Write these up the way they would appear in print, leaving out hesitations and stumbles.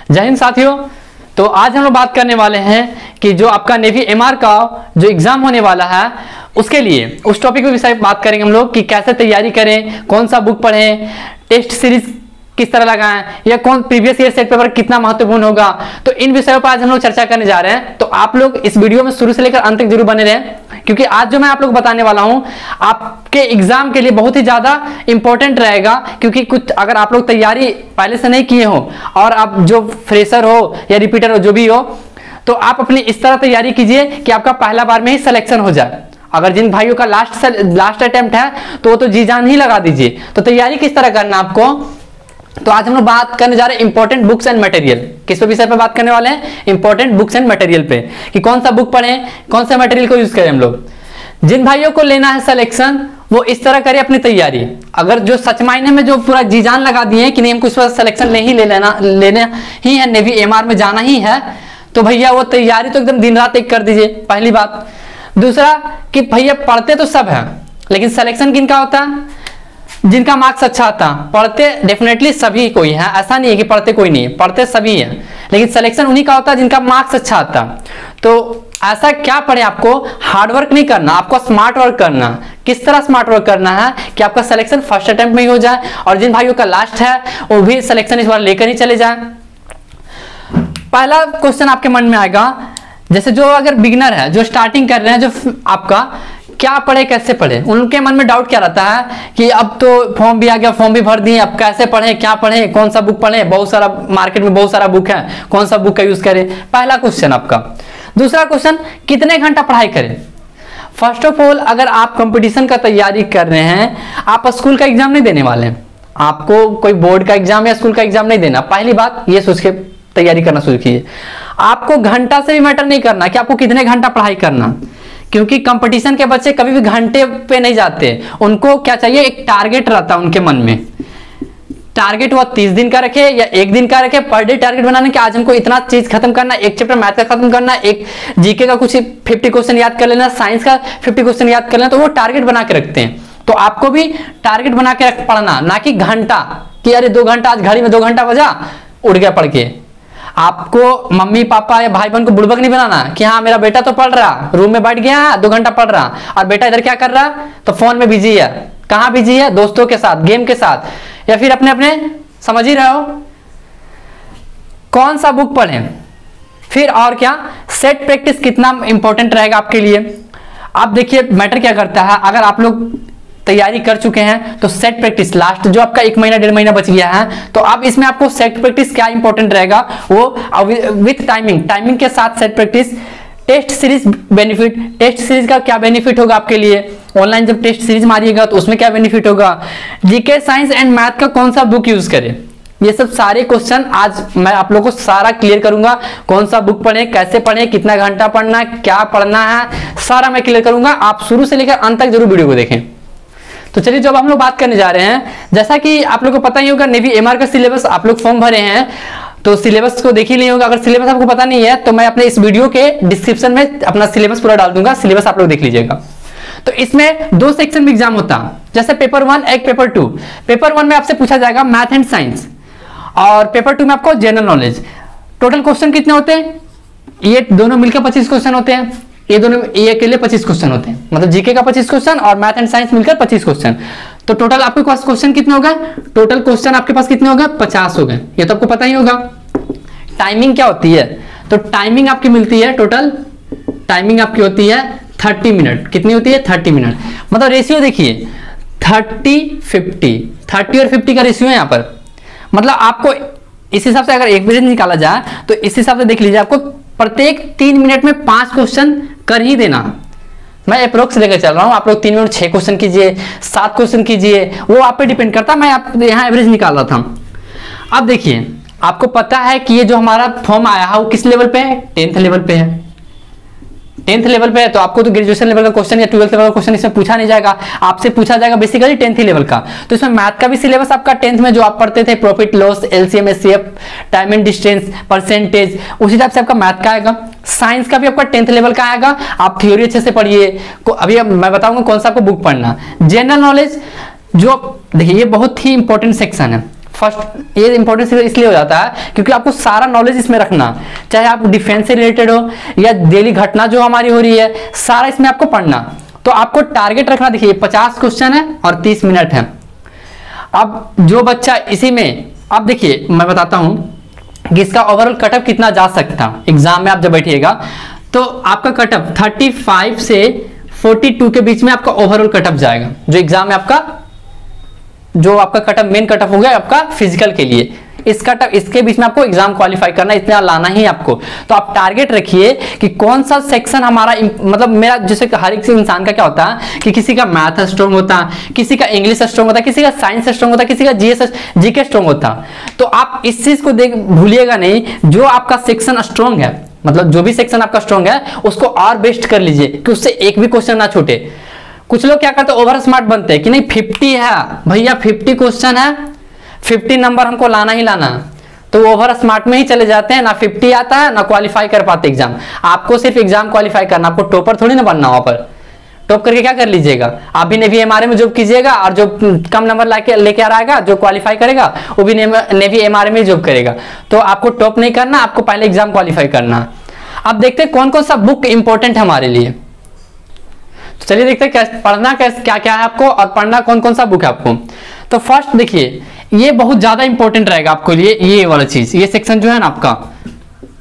जय हिंद साथियों। तो आज हम लोग बात करने वाले हैं कि जो आपका नेवी एमआर का जो एग्जाम होने वाला है उसके लिए उस टॉपिक पे विषय बात करेंगे हम लोग कि कैसे तैयारी करें, कौन सा बुक पढ़ें, टेस्ट सीरीज किस तरह लगाएं या कौन प्रीवियस ईयर सेट पेपर कितना महत्वपूर्ण होगा। तो इन विषयों पर आज हम लोग चर्चा करने जा रहे हैं। तो आप लोग इस वीडियो में शुरू से लेकर अंत तक जरूर बने रहें, क्योंकि आज जो मैं आप लोग बताने वाला हूं आपके एग्जाम के लिए बहुत ही ज्यादा इंपॉर्टेंट रहेगा। क्योंकि कुछ अगर आप लोग तैयारी पहले से नहीं किए हो और आप जो फ्रेशर हो या रिपीटर हो जो भी हो, तो आप अपनी इस तरह तैयारी कीजिए कि आपका पहला बार में ही सिलेक्शन हो जाए। अगर जिन भाइयों का लास्ट अटेम्प्ट है तो वो तो जी जान ही लगा दीजिए। तो तैयारी किस तरह करना आपको, तो आज हम लोग बात करने जा रहे हैं इंपॉर्टेंट बुक्स एंड मटेरियल। किस विषय पे बात करने वाले हैं? इंपॉर्टेंट बुक्स एंड मटेरियल पे, कि कौन सा बुक पढ़ें, कौन सा मटेरियल को यूज करें हम लोग। जिन भाइयों को लेना है सिलेक्शन वो इस तरह करें अपनी तैयारी। अगर जो सच मायने में जो पूरा जी जान लगा दिए कि नहीं हमको इस बार सिलेक्शन नहीं लेना ही है, नेवी एमआर में जाना ही है, तो भैया वो तैयारी तो एकदम दिन रात एक कर दीजिए, पहली बात। दूसरा कि भैया पढ़ते तो सब है, लेकिन सिलेक्शन किनका होता है? जिनका मार्क्स अच्छा आता। पढ़ते डेफिनेटली सभी कोई है, ऐसा नहीं है कि पढ़ते कोई नहीं है, पढ़ते सभी है, लेकिन सिलेक्शन उन्हीं का होता है जिनका मार्क्स अच्छा आता। तो ऐसा क्या पढ़े, आपको हार्डवर्क नहीं करना, आपको स्मार्ट वर्क करना। किस तरह स्मार्ट वर्क करना है कि आपका सिलेक्शन फर्स्ट अटेम्प्ट में ही हो जाए, और जिन भाइयों का लास्ट है वो भी सिलेक्शन इस बार लेकर ही चले जाए। पहला क्वेश्चन आपके मन में आएगा, जैसे जो अगर बिगिनर है, जो स्टार्टिंग कर रहे हैं, जो आपका क्या पढ़े कैसे पढ़े, उनके मन में डाउट क्या रहता है कि अब तो फॉर्म भी आ गया, फॉर्म भी भर दिए, अब कैसे पढ़े, क्या पढ़े, कौन सा बुक पढ़े, बहुत सारा मार्केट में बहुत सारा बुक है, कौन सा बुक का यूज करें। पहला क्वेश्चन आपका। दूसरा क्वेश्चन, कितने घंटा पढ़ाई करें। फर्स्ट ऑफ ऑल, अगर आप कंपटीशन का तैयारी कर रहे हैं, आप स्कूल का एग्जाम नहीं देने वाले हैं, आपको कोई बोर्ड का एग्जाम या स्कूल का एग्जाम नहीं देना। पहली बात ये सोच के तैयारी करना शुरू कीजिए। आपको घंटा से भी मैटर नहीं करना कि आपको कितने घंटा पढ़ाई करना, क्योंकि कंपटीशन के बच्चे कभी भी घंटे पे नहीं जाते। उनको क्या चाहिए, एक टारगेट रहता है उनके मन में। टारगेट वो 30 दिन का रखे या एक दिन का रखे, पर डे टारगेट बनाने के आज हमको इतना चीज खत्म करना, एक चैप्टर मैथ का खत्म करना, एक जीके का कुछ 50 क्वेश्चन याद कर लेना, साइंस का 50 क्वेश्चन याद कर लेना। तो वो टारगेट बना के रखते हैं। तो आपको भी टारगेट बना के पढ़ना, ना कि घंटा कि अरे 2 घंटा, आज घड़ी में 2 घंटा बजा, उड़ गया पढ़ के। आपको मम्मी पापा या भाई बहन को बुड़बक नहीं बनाना कि हाँ मेरा बेटा तो पढ़ रहा, रूम में बैठ गया 2 घंटा पढ़ रहा, और बेटा इधर क्या कर रहा, तो फोन में बिजी है। कहाँ बिजी है? दोस्तों के साथ, गेम के साथ, या फिर अपने अपने, समझ ही रहे हो। कौन सा बुक पढ़ें, फिर और क्या, सेट प्रैक्टिस कितना इंपॉर्टेंट रहेगा आपके लिए। आप देखिए मैटर क्या करता है, अगर आप लोग तैयारी कर चुके हैं तो सेट प्रैक्टिस लास्ट जो आपका 1 महीना 1.5 महीना बच गया है, तो अब इसमें आपको सेट प्रैक्टिस क्या इंपॉर्टेंट रहेगा, वो विथ टाइमिंग के साथ set practice. Test series benefit, test series का क्या बेनिफिट होगा आपके लिए, ऑनलाइन जब टेस्ट सीरीज मारिएगा तो उसमें क्या बेनिफिट होगा। जीके, साइंस एंड मैथ का कौन सा बुक यूज करें, ये सब सारे क्वेश्चन आज मैं आप लोगों को सारा क्लियर करूंगा। कौन सा बुक पढ़ें, कैसे पढ़ें, कितना घंटा पढ़ना है, क्या पढ़ना है, सारा मैं क्लियर करूंगा। आप शुरू से लेकर अंत तक जरूर वीडियो को देखें। तो चलिए जब हम लोग बात करने जा रहे हैं, जैसा कि आप लोगों को पता ही होगा, नेवी एमआर का सिलेबस आप लोग फॉर्म भरे हैं तो सिलेबस को देख ही नहीं होगा। अगर सिलेबस आपको पता नहीं है तो मैं अपने इस वीडियो के डिस्क्रिप्शन में अपना सिलेबस पूरा डाल दूंगा, सिलेबस आप लोग देख लीजिएगा। तो इसमें 2 सेक्शन में एग्जाम होता है, जैसे पेपर 1 एक पेपर 2। पेपर 1 में आपसे पूछा जाएगा मैथ एंड साइंस, और पेपर 2 में आपको जनरल नॉलेज। टोटल क्वेश्चन कितने होते हैं, ये दोनों मिलकर 25 क्वेश्चन होते हैं, ये दोनों ये के लिए 25 क्वेश्चन होते हैं, मतलब जीके का 25 क्वेश्चन और मैथ एंड साइंस मिलकर 25 क्वेश्चन। तो टोटल आपके पास क्वेश्चन कितने हो गए, टोटल क्वेश्चन आपके पास कितने हो गए, 50 हो गए। ये तो आपको पता ही होगा। टाइमिंग क्या होती है, तो टाइमिंग आपकी मिलती है, टोटल टाइमिंग आपकी होती है 30 मिनट। कितनी होती है? 30 मिनट। मतलब रेशियो देखिए 30-50, 30 और 50 का रेशियो है यहाँ पर। मतलब आपको इस हिसाब से अगर एवरेज निकाला जाए तो इस हिसाब से देख लीजिए, आपको प्रत्येक 3 मिनट में 5 क्वेश्चन कर ही देना। मैं अप्रोक्स लेकर चल रहा हूं, आप लोग 3 मिनट 6 क्वेश्चन कीजिए, 7 क्वेश्चन कीजिए, वो आप पे डिपेंड करता है। मैं आप यहाँ एवरेज निकाल रहा था। अब देखिए आपको पता है कि ये जो हमारा फॉर्म आया है वो किस लेवल पे है, 10th लेवल पे है। 10th लेवल पे है तो आपको तो ग्रेजुएशन लेवल का क्वेश्चन या 12th लेवल का क्वेश्चन इसमें पूछा नहीं जाएगा, आपसे पूछा जाएगा बेसिकली 10th लेवल का। तो इसमें मैथ का भी सिलेबस आपका 10th में जो आप पढ़ते थे, profit loss, LCM, HCF, time and distance, percentage, उसी टाइप से आपका मैथ का आएगा। साइंस का भी आपका 10th लेवल का आएगा। आप थ्योरी अच्छे से पढ़िए। अभी मैं बताऊंगा कौन सा आपको बुक पढ़ना। जनरल नॉलेज जो देखिए ये बहुत ही इंपॉर्टेंट सेक्शन है। फर्स्ट ये इंपॉर्टेंस इसलिए हो जाता है क्योंकि आपको सारा नॉलेज इसमें रखना, चाहे आप डिफेंस से रिलेटेड हो या डेली घटना जो हमारी हो रही है, सारा इसमें आपको पढ़ना। तो आपको टारगेट रखना, देखिए 50 क्वेश्चन है और 30 मिनट है। अब जो बच्चा इसी में, अब देखिए मैं बताता हूं कि इसका ओवरऑल कटअप कितना जा सकता है। एग्जाम में आप जब बैठिएगा तो आपका कटअप 35 से 42 के बीच में आपका ओवरऑल कटअप जाएगा। जो एग्जाम में आपका जो आपका कटअप मेन कटअप हो गया आपका फिजिकल के लिए, इस कटअप इसके बीच में आपको एग्जाम क्वालिफाई करना, इतना लाना ही आपको। तो आप टारगेट रखिए कि कौन सा सेक्शन हमारा, मतलब मेरा जैसे हर एक इंसान का क्या होता है कि किसी का मैथ स्ट्रॉन्ग होता है, किसी का इंग्लिश स्ट्रॉन्ग होता है, किसी का साइंस स्ट्रॉन्ग होता है, किसी का जीके स्ट्रॉन्ग होता है। तो आप इस चीज को देख भूलिएगा नहीं, जो आपका सेक्शन स्ट्रॉन्ग है, मतलब जो भी सेक्शन आपका स्ट्रॉन्ग है उसको और बेस्ट कर लीजिए कि उससे एक भी क्वेश्चन ना छूटे। कुछ लोग क्या करते हैं, ओवर स्मार्ट बनते हैं कि नहीं 50 है भैया, 50 क्वेश्चन है, 50 नंबर हमको लाना ही लाना, तो ओवर स्मार्ट में ही चले जाते हैं, ना 50 आता है ना क्वालिफाई कर पाते एग्जाम। आपको सिर्फ एग्जाम क्वालिफाई करना, आपको टॉपर थोड़ी ना बनना। वहां पर टॉप करके क्या कर लीजिएगा, आप भी नेवी एमआरए में जॉब कीजिएगा, और जो कम नंबर लेके आ रहेगा, जो क्वालिफाई करेगा वो भी नेवी एमआरए में जॉब करेगा। तो आपको टॉप नहीं करना, आपको पहले एग्जाम क्वालिफाई करना। अब देखते हैं कौन कौन सा बुक इंपॉर्टेंट है हमारे लिए। तो चलिए देखते हैं कैसे पढ़ना, कैसे क्या क्या है आपको और पढ़ना कौन कौन सा बुक है आपको। तो फर्स्ट देखिए, ये बहुत ज्यादा इंपॉर्टेंट रहेगा आपको लिए, ये वाला चीज, ये सेक्शन जो है ना आपका,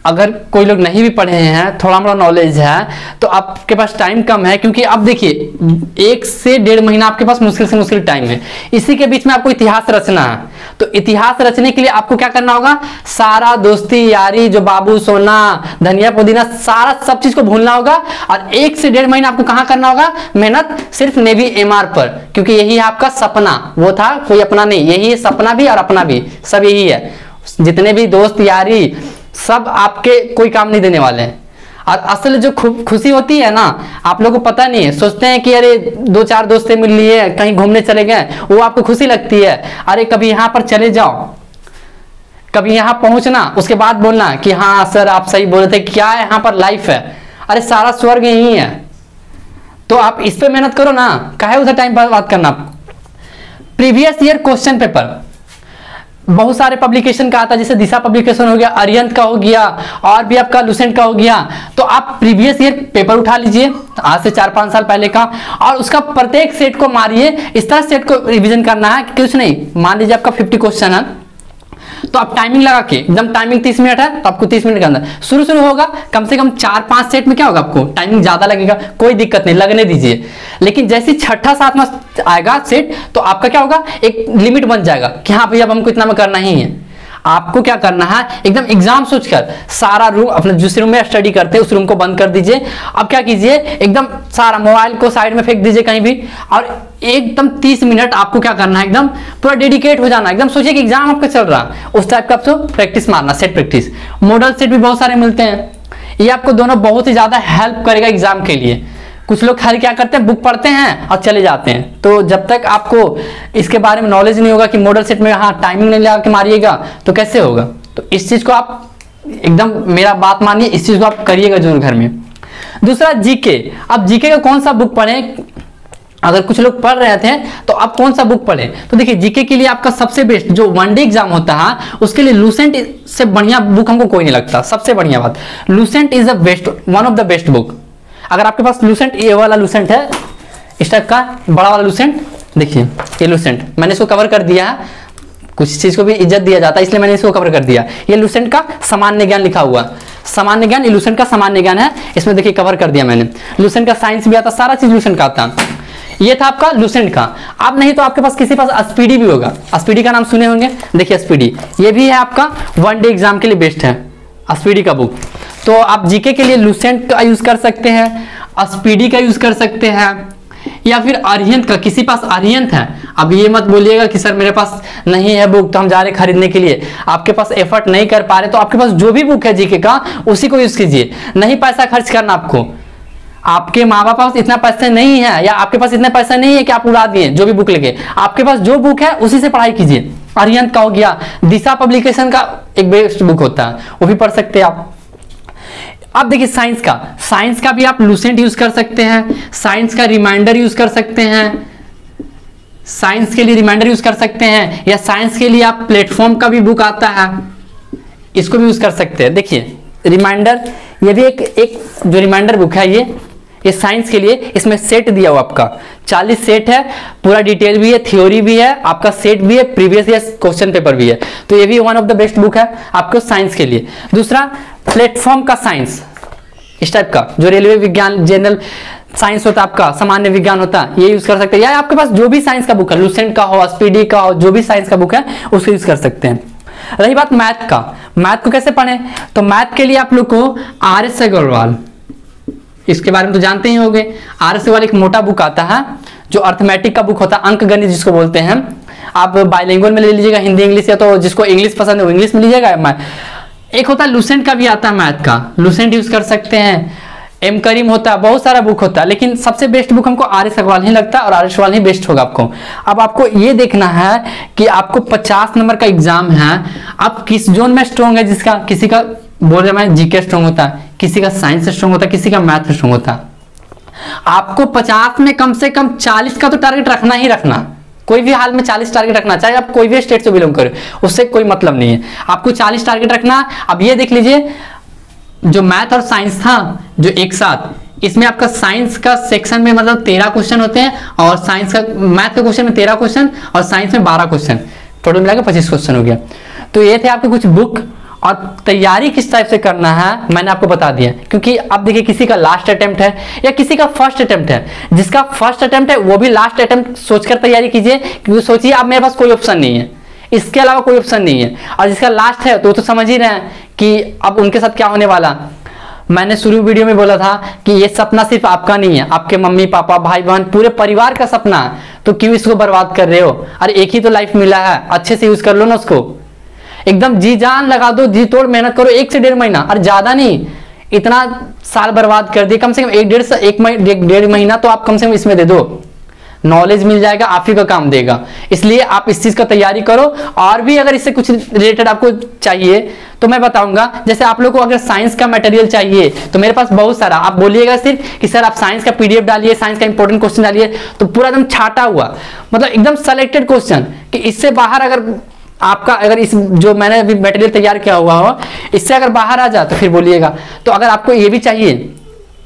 अगर कोई लोग नहीं भी पढ़े हैं, थोड़ा मोड़ा नॉलेज है, तो आपके पास टाइम कम है, क्योंकि अब देखिए 1 से 1.5 महीना आपके पास मुश्किल से मुश्किल टाइम है। इसी के बीच में आपको इतिहास रचना है। तो इतिहास रचने के लिए आपको क्या करना होगा, सारा दोस्ती यारी, जो बाबू सोना धनिया पुदीना, सारा सब चीज को भूलना होगा। और 1 से 1.5 महीना आपको कहाँ करना होगा मेहनत, सिर्फ नेवी एमआर पर, क्योंकि यही है आपका सपना। वो था कोई अपना नहीं, यही है सपना भी और अपना भी, सब यही है। जितने भी दोस्त यारी सब आपके कोई काम नहीं देने वाले हैं। और असल जो खुशी होती है ना, आप लोगों को पता नहीं है, सोचते हैं कि अरे 2-4 दोस्त से मिल लिए, कहीं घूमने चले गए, वो आपको खुशी लगती है। अरे कभी यहाँ पर चले जाओ, कभी यहाँ पहुंचना, उसके बाद बोलना कि हाँ सर आप सही बोल रहे थे, क्या है यहाँ पर लाइफ है, अरे सारा स्वर्ग यही है। तो आप इस पे मेहनत करो ना, काहे उधर टाइम पर बात करना। प्रीवियस ईयर क्वेश्चन पेपर बहुत सारे पब्लिकेशन का आता है, जैसे दिशा पब्लिकेशन हो गया, अरिहंत का हो गया, और भी आपका लुसेंट का हो गया। तो आप प्रीवियस ईयर पेपर उठा लीजिए आज से 4-5 साल पहले का, और उसका प्रत्येक सेट को मारिए। इस तरह सेट को रिवीजन करना है, कुछ नहीं, मान लीजिए आपका 50 क्वेश्चन है, तो आप टाइमिंग लगा के, एकदम टाइमिंग 30 मिनट है तो आपको 30 मिनट के अंदर शुरू होगा। कम से कम 4-5 सेट में क्या होगा, आपको टाइमिंग ज्यादा लगेगा, कोई दिक्कत नहीं, लगने दीजिए। लेकिन जैसे 6ठा-7वां आएगा सेट, तो आपका क्या होगा, एक लिमिट बन जाएगा कि हाँ भैया अब हमको इतना में करना ही है। आपको क्या करना है, एकदम एग्जाम सोचकर सारा रूम, अपने जिस रूम में स्टडी करते हैं उस रूम को बंद कर दीजिए। अब क्या कीजिए, एकदम सारा मोबाइल को साइड में फेंक दीजिए कहीं भी, और एकदम 30 मिनट आपको क्या करना है, एकदम पूरा डेडिकेट हो जाना। एकदम सोचिए कि एग्जाम आपका चल रहा है, उस टाइप का आपको प्रैक्टिस मारना, सेट प्रैक्टिस। मॉडल सेट भी बहुत सारे मिलते हैं, ये आपको दोनों बहुत ही ज्यादा हेल्प करेगा एग्जाम के लिए। कुछ लोग खाली क्या करते हैं, बुक पढ़ते हैं और चले जाते हैं। तो जब तक आपको इसके बारे में नॉलेज नहीं होगा कि मॉडल सेट में हाँ टाइमिंग नहीं लगा के मारिएगा तो कैसे होगा। तो इस चीज को आप एकदम मेरा बात मानिए, इस चीज को आप करिएगा जरूर घर में। दूसरा जीके। अब जीके का कौन सा बुक पढ़ें, अगर कुछ लोग पढ़ रहे थे तो आप कौन सा बुक पढ़ें। तो देखिए जीके के लिए आपका सबसे बेस्ट जो वनडे एग्जाम होता है उसके लिए लुसेंट से बढ़िया बुक हमको कोई नहीं लगता। सबसे बढ़िया बात, Lucent is the best, one of the best book. अगर आपके पास लुसेंट, ये वाला लुसेंट है, इस टाइप का बड़ा वाला लुसेंट, देखिए ये लुसेंट, मैंने इसको कवर कर दिया है, कुछ चीज को भी इज्जत दिया जाता है इसलिए मैंने इसको कवर कर दिया। ये लुसेंट का सामान्य ज्ञान लिखा हुआ, सामान्य ज्ञान, ये लुसेंट का सामान्य ज्ञान है, इसमें देखिए कवर कर दिया मैंने। लुसेंट का साइंस भी आता, सारा चीज लुसेंट का आता। ये था आपका लुसेंट का। अब नहीं तो आपके पास किसी पास स्पीडी भी होगा, स्पीडी का नाम सुने होंगे, देखिए स्पीडी, ये भी है आपका वनडे एग्जाम के लिए बेस्ट है स्पीडी का बुक। तो आप जीके के लिए लुसेंट का यूज कर सकते हैं, स्पीडी का यूज कर सकते हैं, या फिर अरिहंत का, किसी पास अरिहंत है। अब ये मत बोलिएगा कि सर मेरे पास नहीं है बुक तो हम जा रहे खरीदने के लिए, आपके पास एफर्ट नहीं कर पा रहे तो आपके पास जो भी बुक है जीके का उसी को यूज कीजिए। नहीं पैसा खर्च करना आपको, आपके माँ बाप पास इतना पैसा नहीं है या आपके पास इतना पैसा नहीं है कि आप उड़ा दिए जो भी बुक लेके, आपके पास जो बुक है उसी से पढ़ाई कीजिए। अरिहंत का हो गया, दिशा पब्लिकेशन का एक बेस्ट बुक होता है वो भी पढ़ सकते हैं आप। अब देखिए साइंस का भी आप लुसेंट यूज कर सकते हैं, साइंस का रिमाइंडर यूज कर सकते हैं, साइंस के लिए रिमाइंडर यूज कर सकते हैं, या साइंस के लिए आप प्लेटफॉर्म का भी बुक आता है, इसको भी यूज कर सकते हैं। देखिए रिमाइंडर, ये भी एक जो रिमाइंडर बुक है, ये साइंस के लिए, इसमें सेट दिया हुआ आपका 40 सेट है, पूरा डिटेल भी है, थ्योरी भी है, आपका सेट भी है, प्रीवियस ईयर क्वेश्चन पेपर भी है। तो ये भी one of the best book है आपको साइंस के लिए। दूसरा प्लेटफॉर्म का साइंस, इस टाइप का जो रेलवे विज्ञान जनरल साइंस होता है आपका, सामान्य विज्ञान होता है, ये यूज कर सकते हैं। या आपके पास जो भी साइंस का बुक है, लुसेंट का हो, स्पीडी का हो, जो भी साइंस का बुक है उसको यूज कर सकते हैं। रही बात मैथ का, मैथ को कैसे पढ़ें, तो मैथ के लिए आप लोग को RS अग्रवाल, इसके बारे में तो जानते ही होंगे। RS अग्रवाल एक मोटा बुक आता है जो अर्थमेटिक का बुक होता है, अंक गणित जिसको बोलते हैं। आप बाइलिंगुअल में ले लीजिएगा, हिंदी इंग्लिश, या तो जिसको इंग्लिश पसंद है वो इंग्लिश में लीजिएगा। एक होता है लुसेंट का भी आता है मैथ का, लुसेंट यूज कर सकते हैं। एम करीम होता है, बहुत सारा बुक होता है, लेकिन सबसे बेस्ट बुक हमको RS अग्रवाल ही लगता है, और RS अग्रवाल ही बेस्ट होगा आपको। अब आपको ये देखना है कि आपको 50 नंबर का एग्जाम है, आप किस जोन में स्ट्रॉन्ग है, जिसका किसी का बोल रहे मैं जीके स्ट्रॉन्ग होता है, किसी का साइंस स्ट्रॉन्ग होता है, किसी का मैथ स्ट्रॉन्ग होता है। आपको 50 में कम से कम 40 का तो टारगेट रखना ही रखना, कोई भी हाल में 40 टारगेट रखना, चाहे आप कोई भी स्टेट से बिलोंग करें, उससे कोई मतलब नहीं है, आपको 40 टारगेट रखना। अब ये देख लीजिए, जो मैथ और साइंस था जो एक साथ, इसमें आपका साइंस का सेक्शन में मतलब 13 क्वेश्चन होते हैं, और साइंस का मैथ का क्वेश्चन में 13 क्वेश्चन, और साइंस में 12 क्वेश्चन, टोटल मिलाकर 25 क्वेश्चन हो गया। तो ये थे आपके कुछ बुक, और तैयारी किस टाइप से करना है मैंने आपको बता दिया। क्योंकि अब देखिए किसी का लास्ट अटेम्प्ट है या किसी का फर्स्ट अटेम्प्ट है, जिसका फर्स्ट अटेम्प्ट है वो भी लास्ट अटेम्प्ट सोचकर तैयारी कीजिए, क्योंकि सोचिए अब मेरे पास कोई ऑप्शन नहीं है, इसके अलावा कोई ऑप्शन नहीं है। और जिसका लास्ट है तो समझ ही रहे हैं कि अब उनके साथ क्या होने वाला। मैंने शुरू वीडियो में बोला था कि ये सपना सिर्फ आपका नहीं है, आपके मम्मी पापा भाई बहन पूरे परिवार का सपना है, तो क्यों इसको बर्बाद कर रहे हो। अरे एक ही तो लाइफ मिला है, अच्छे से यूज कर लो ना उसको, एकदम जी जान लगा दो, जी तोड़ मेहनत करो 1 से 1.5 महीना, और ज्यादा नहीं, इतना साल बर्बाद कर दिए, कम से कम 1.5 महीना तो आप कम से कम इसमें दे दो, नॉलेज मिल जाएगा, आप ही का काम देगा। इसलिए आप इस चीज का तैयारी करो। और भी अगर इससे कुछ रिलेटेड आपको चाहिए तो मैं बताऊंगा। जैसे आप लोग को अगर साइंस का मटेरियल चाहिए तो मेरे पास बहुत सारा, आप बोलिएगा सिर्फ कि सर आप साइंस का PDF डालिए, साइंस का इंपॉर्टेंट क्वेश्चन डालिए, तो पूरा एकदम छाटा हुआ, मतलब एकदम सेलेक्टेड क्वेश्चन, कि इससे बाहर अगर आपका अगर इस जो मैंने अभी मटेरियल तैयार किया हुआ हो इससे अगर बाहर आ जाए तो फिर बोलिएगा। तो अगर आपको ये भी चाहिए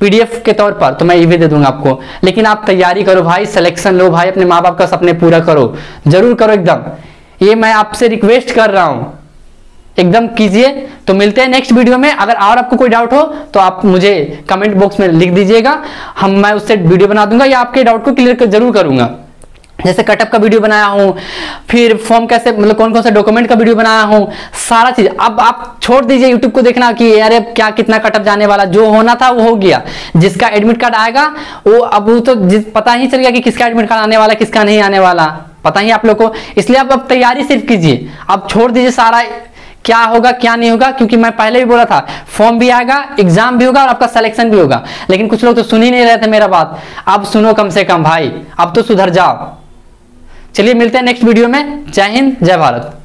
PDF के तौर पर तो मैं ये भी दे दूंगा आपको, लेकिन आप तैयारी करो भाई, सिलेक्शन लो भाई, अपने माँ बाप का सपने पूरा करो, जरूर करो एकदम, ये मैं आपसे रिक्वेस्ट कर रहा हूं, एकदम कीजिए। तो मिलते हैं नेक्स्ट वीडियो में। अगर और आपको कोई डाउट हो तो आप मुझे कमेंट बॉक्स में लिख दीजिएगा, मैं उससे वीडियो बना दूंगा या आपके डाउट को क्लियर जरूर करूंगा। जैसे कटअप का वीडियो बनाया हूं, फिर फॉर्म कैसे मतलब कौन कौन से डॉक्यूमेंट का वीडियो बनाया हूं, सारा चीज। अब आप छोड़ दीजिए यूट्यूब को देखना कि अरे क्या कितना कटअप जाने वाला, जो होना था वो हो गया। जिसका एडमिट कार्ड आएगा वो अब वो तो पता ही चल गया कि किसका एडमिट कार्ड आने वाला किसका नहीं आने वाला, पता ही आप लोग को। इसलिए आप अब तैयारी सिर्फ कीजिए, अब छोड़ दीजिए सारा क्या होगा क्या नहीं होगा, क्योंकि मैं पहले भी बोला था फॉर्म भी आएगा, एग्जाम भी होगा और आपका सिलेक्शन भी होगा। लेकिन कुछ लोग तो सुन ही नहीं रहे थे मेरा बात, अब सुनो कम से कम भाई, अब तो सुधर जाओ। चलिए मिलते हैं नेक्स्ट वीडियो में। जय हिंद, जय भारत।